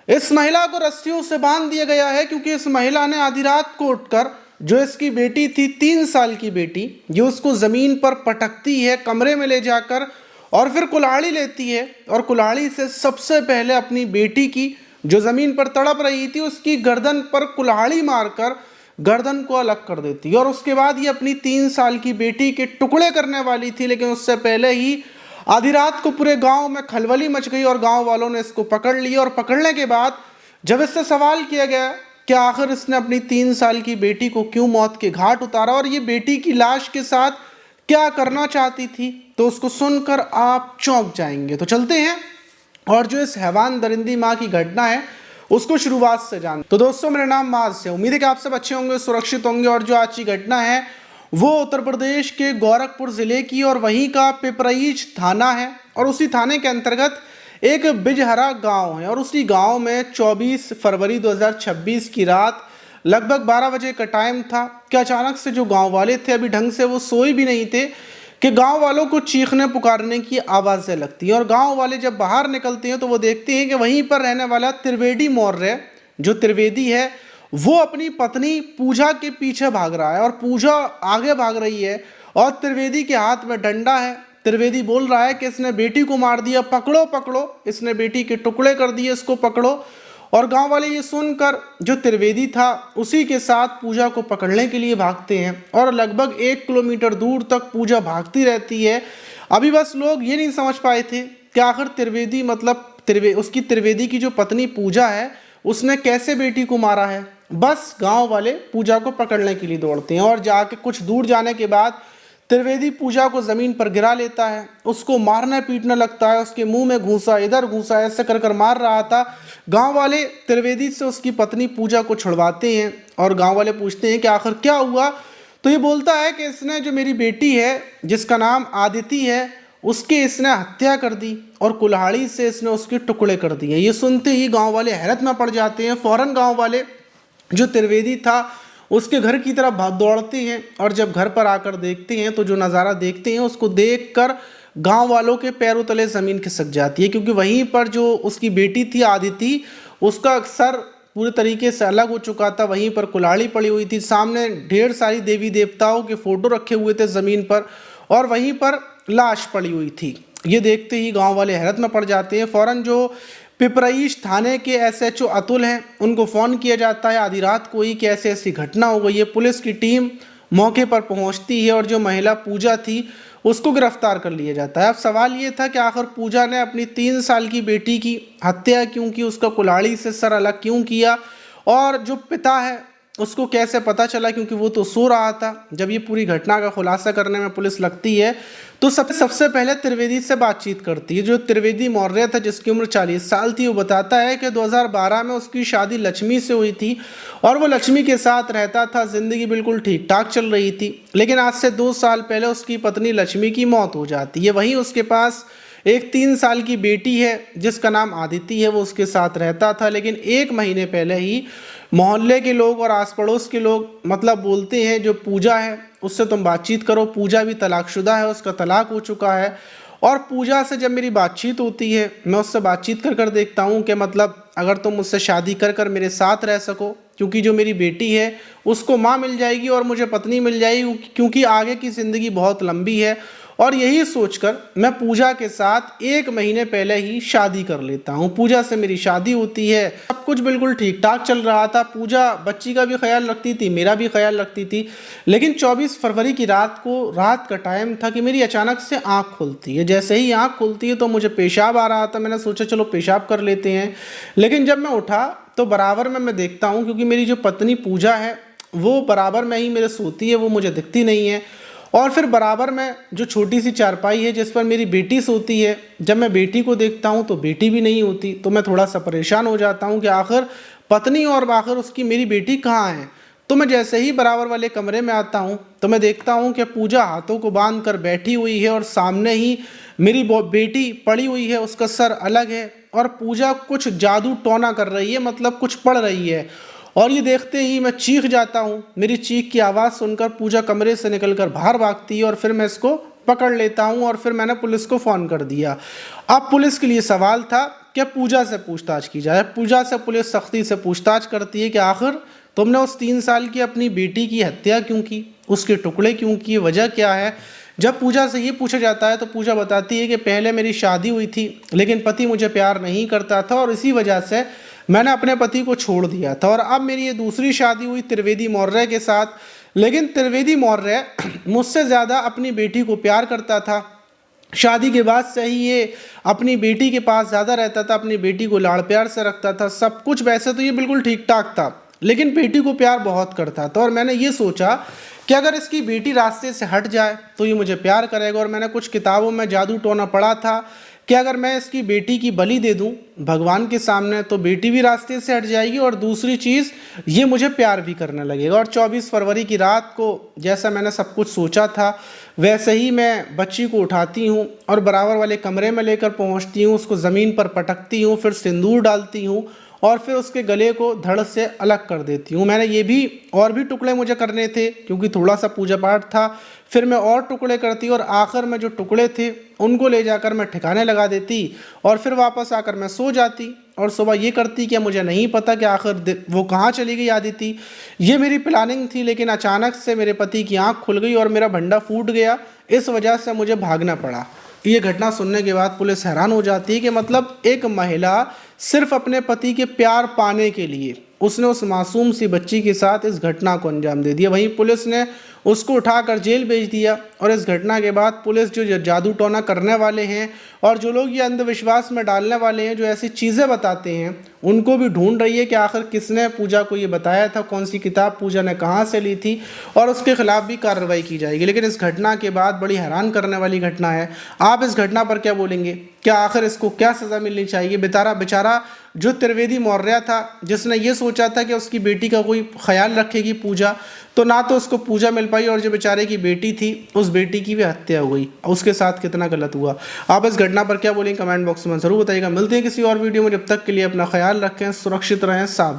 इस महिला को रस्सियों से बांध दिया गया है क्योंकि इस महिला ने आधी रात को उठकर जो इसकी बेटी थी 3 साल की बेटी, ये उसको ज़मीन पर पटकती है कमरे में ले जाकर और फिर कुल्हाड़ी लेती है और कुल्हाड़ी से सबसे पहले अपनी बेटी की जो ज़मीन पर तड़प रही थी उसकी गर्दन पर कुल्हाड़ी मारकर गर्दन को अलग कर देती है। और उसके बाद ये अपनी 3 साल की बेटी के टुकड़े करने वाली थी, लेकिन उससे पहले ही आधी रात को पूरे गांव में खलबली मच गई और गांव वालों ने इसको पकड़ लिया। और पकड़ने के बाद जब इससे सवाल किया गया कि आखिर इसने अपनी 3 साल की बेटी को क्यों मौत के घाट उतारा और ये बेटी की लाश के साथ क्या करना चाहती थी, तो उसको सुनकर आप चौंक जाएंगे। तो चलते हैं और जो इस हैवान दरिंदी माँ की घटना है उसको शुरुआत से जान। तो दोस्तों, मेरा नाम माज है, उम्मीद है कि आप सब अच्छे होंगे, सुरक्षित होंगे। और जो आज की घटना है वो उत्तर प्रदेश के गोरखपुर जिले की और वहीं का पिपराइच थाना है और उसी थाने के अंतर्गत एक बिजहरा गांव है। और उसी गांव में 24 फरवरी 2026 की रात लगभग 12 बजे का टाइम था कि अचानक से जो गांव वाले थे, अभी ढंग से वो सोए भी नहीं थे, कि गांव वालों को चीखने पुकारने की आवाज़ें लगती हैं। और गांव वाले जब बाहर निकलते हैं तो वो देखते हैं कि वहीं पर रहने वाला त्रिवेदी मौर्य, जो त्रिवेदी है, वो अपनी पत्नी पूजा के पीछे भाग रहा है और पूजा आगे भाग रही है और त्रिवेदी के हाथ में डंडा है। त्रिवेदी बोल रहा है कि इसने बेटी को मार दिया, पकड़ो पकड़ो, इसने बेटी के टुकड़े कर दिए, इसको पकड़ो। और गांव वाले ये सुनकर जो त्रिवेदी था उसी के साथ पूजा को पकड़ने के लिए भागते हैं और लगभग 1 किलोमीटर दूर तक पूजा भागती रहती है। अभी बस लोग ये नहीं समझ पाए थे कि आखिर त्रिवेदी मतलब उसकी त्रिवेदी की जो पत्नी पूजा है उसने कैसे बेटी को मारा है। बस गांव वाले पूजा को पकड़ने के लिए दौड़ते हैं और जाके कुछ दूर जाने के बाद त्रिवेदी पूजा को ज़मीन पर गिरा लेता है, उसको मारने पीटने लगता है, उसके मुंह में घूसा, इधर घूसा, ऐसे कर कर मार रहा था। गांव वाले त्रिवेदी से उसकी पत्नी पूजा को छुड़वाते हैं और गांव वाले पूछते हैं कि आखिर क्या हुआ। तो ये बोलता है कि इसने जो मेरी बेटी है जिसका नाम आदिति है उसकी इसने हत्या कर दी और कुल्हाड़ी से इसने उसके टुकड़े कर दिए। ये सुनते ही गाँव वाले हैरत में पड़ जाते हैं। फ़ौरन गाँव वाले जो त्रिवेदी था उसके घर की तरफ भाग दौड़ते हैं और जब घर पर आकर देखते हैं तो जो नज़ारा देखते हैं उसको देखकर गांव वालों के पैरों तले ज़मीन खिसक जाती है, क्योंकि वहीं पर जो उसकी बेटी थी आदिति, उसका सर पूरे तरीके से अलग हो चुका था, वहीं पर कुल्हाड़ी पड़ी हुई थी, सामने ढेर सारी देवी देवताओं के फ़ोटो रखे हुए थे ज़मीन पर और वहीं पर लाश पड़ी हुई थी। ये देखते ही गाँव वाले हैरत में पड़ जाते हैं। फ़ौरन जो पिपराइच थाने के एसएचओ अतुल हैं उनको फ़ोन किया जाता है आधी रात को ही कि ऐसी ऐसी घटना हो गई है। पुलिस की टीम मौके पर पहुंचती है और जो महिला पूजा थी उसको गिरफ्तार कर लिया जाता है। अब सवाल ये था कि आखिर पूजा ने अपनी 3 साल की बेटी की हत्या क्यों की, उसका कुल्हाड़ी से सर अलग क्यों किया और जो पिता है उसको कैसे पता चला, क्योंकि वो तो सो रहा था। जब ये पूरी घटना का खुलासा करने में पुलिस लगती है तो सबसे पहले त्रिवेदी से बातचीत करती है। जो त्रिवेदी मौर्य था जिसकी उम्र 40 साल थी, वो बताता है कि 2012 में उसकी शादी लक्ष्मी से हुई थी और वो लक्ष्मी के साथ रहता था, ज़िंदगी बिल्कुल ठीक ठाक चल रही थी। लेकिन आज से 2 साल पहले उसकी पत्नी लक्ष्मी की मौत हो जाती है। वहीं उसके पास एक 3 साल की बेटी है जिसका नाम आदिति है, वो उसके साथ रहता था। लेकिन 1 महीने पहले ही मोहल्ले के लोग और आस पड़ोस के लोग मतलब बोलते हैं जो पूजा है उससे तुम बातचीत करो, पूजा भी तलाकशुदा है, उसका तलाक हो चुका है। और पूजा से जब मेरी बातचीत होती है, मैं उससे बातचीत कर कर देखता हूँ कि मतलब अगर तुम मुझसे शादी कर कर मेरे साथ रह सको, क्योंकि जो मेरी बेटी है उसको माँ मिल जाएगी और मुझे पत्नी मिल जाएगी, क्योंकि आगे की ज़िंदगी बहुत लंबी है। और यही सोचकर मैं पूजा के साथ 1 महीने पहले ही शादी कर लेता हूँ। पूजा से मेरी शादी होती है, सब कुछ बिल्कुल ठीक ठाक चल रहा था। पूजा बच्ची का भी ख्याल रखती थी, मेरा भी ख्याल रखती थी। लेकिन 24 फरवरी की रात को, रात का टाइम था कि मेरी अचानक से आँख खुलती है। जैसे ही आँख खुलती है तो मुझे पेशाब आ रहा था। मैंने सोचा चलो पेशाब कर लेते हैं। लेकिन जब मैं उठा तो बराबर में मैं देखता हूँ, क्योंकि मेरी जो पत्नी पूजा है वो बराबर में ही मेरे सोती है, वो मुझे दिखती नहीं है। और फिर बराबर में जो छोटी सी चारपाई है जिस पर मेरी बेटी सोती है, जब मैं बेटी को देखता हूँ तो बेटी भी नहीं होती। तो मैं थोड़ा सा परेशान हो जाता हूँ कि आखिर पत्नी और आखिर उसकी मेरी बेटी कहाँ है। तो मैं जैसे ही बराबर वाले कमरे में आता हूँ तो मैं देखता हूँ कि पूजा हाथों को बांध कर बैठी हुई है और सामने ही मेरी बेटी पड़ी हुई है, उसका सर अलग है और पूजा कुछ जादू टोना कर रही है, मतलब कुछ पढ़ रही है। और ये देखते ही मैं चीख जाता हूँ। मेरी चीख की आवाज़ सुनकर पूजा कमरे से निकलकर बाहर भागती है और फिर मैं इसको पकड़ लेता हूँ और फिर मैंने पुलिस को फ़ोन कर दिया। अब पुलिस के लिए सवाल था कि पूजा से पूछताछ की जाए। पूजा से पुलिस सख्ती से पूछताछ करती है कि आखिर तुमने उस 3 साल की अपनी बेटी की हत्या क्यों की, उसके टुकड़े क्यों किए, वजह क्या है। जब पूजा से ये पूछा जाता है तो पूजा बताती है कि पहले मेरी शादी हुई थी लेकिन पति मुझे प्यार नहीं करता था और इसी वजह से मैंने अपने पति को छोड़ दिया था, और अब मेरी ये दूसरी शादी हुई त्रिवेदी मौर्य के साथ, लेकिन त्रिवेदी मौर्य मुझसे ज़्यादा अपनी बेटी को प्यार करता था। शादी के बाद से ही ये अपनी बेटी के पास ज़्यादा रहता था, अपनी बेटी को लाड़ प्यार से रखता था, सब कुछ वैसे तो ये बिल्कुल ठीक ठाक था, लेकिन बेटी को प्यार बहुत करता था। और मैंने ये सोचा कि अगर इसकी बेटी रास्ते से हट जाए तो ये मुझे प्यार करेगा। और मैंने कुछ किताबों में जादू टोना पढ़ा था कि अगर मैं इसकी बेटी की बलि दे दूं भगवान के सामने तो बेटी भी रास्ते से हट जाएगी, और दूसरी चीज़ ये मुझे प्यार भी करने लगेगा। और 24 फरवरी की रात को जैसा मैंने सब कुछ सोचा था वैसे ही मैं बच्ची को उठाती हूँ और बराबर वाले कमरे में लेकर पहुँचती हूँ, उसको ज़मीन पर पटकती हूँ, फिर सिंदूर डालती हूँ और फिर उसके गले को धड़ से अलग कर देती हूँ। मैंने ये भी और भी टुकड़े मुझे करने थे क्योंकि थोड़ा सा पूजा पाठ था, फिर मैं और टुकड़े करती और आखिर में जो टुकड़े थे उनको ले जाकर मैं ठिकाने लगा देती और फिर वापस आकर मैं सो जाती और सुबह ये करती कि मुझे नहीं पता कि आखिर वो कहाँ चली गई आदिति। ये मेरी प्लानिंग थी, लेकिन अचानक से मेरे पति की आँख खुल गई और मेरा भंडा फूट गया, इस वजह से मुझे भागना पड़ा। ये घटना सुनने के बाद पुलिस हैरान हो जाती है कि मतलब एक महिला सिर्फ अपने पति के प्यार पाने के लिए उसने उस मासूम सी बच्ची के साथ इस घटना को अंजाम दे दिया। वहीं पुलिस ने उसको उठाकर जेल भेज दिया। और इस घटना के बाद पुलिस जो जादू टोना करने वाले हैं और जो लोग ये अंधविश्वास में डालने वाले हैं, जो ऐसी चीज़ें बताते हैं, उनको भी ढूंढ रही है कि आखिर किसने पूजा को ये बताया था, कौन सी किताब पूजा ने कहाँ से ली थी, और उसके खिलाफ भी कार्रवाई की जाएगी। लेकिन इस घटना के बाद बड़ी हैरान करने वाली घटना है। आप इस घटना पर क्या बोलेंगे? क्या आखिर इसको क्या सज़ा मिलनी चाहिए? बेचारा जो त्रिवेदी मौर्य था जिसने ये सोचा था कि उसकी बेटी का कोई ख्याल रखेगी पूजा, तो ना तो उसको पूजा मिल पाई और जो बेचारे की बेटी थी उस बेटी की भी हत्या हो गई। उसके साथ कितना गलत हुआ। आप इस घटना पर क्या बोलेंगे कमेंट बॉक्स में ज़रूर बताइएगा। मिलते हैं किसी और वीडियो में, जब तक के लिए अपना ख्याल रखें, सुरक्षित रहें, साफ।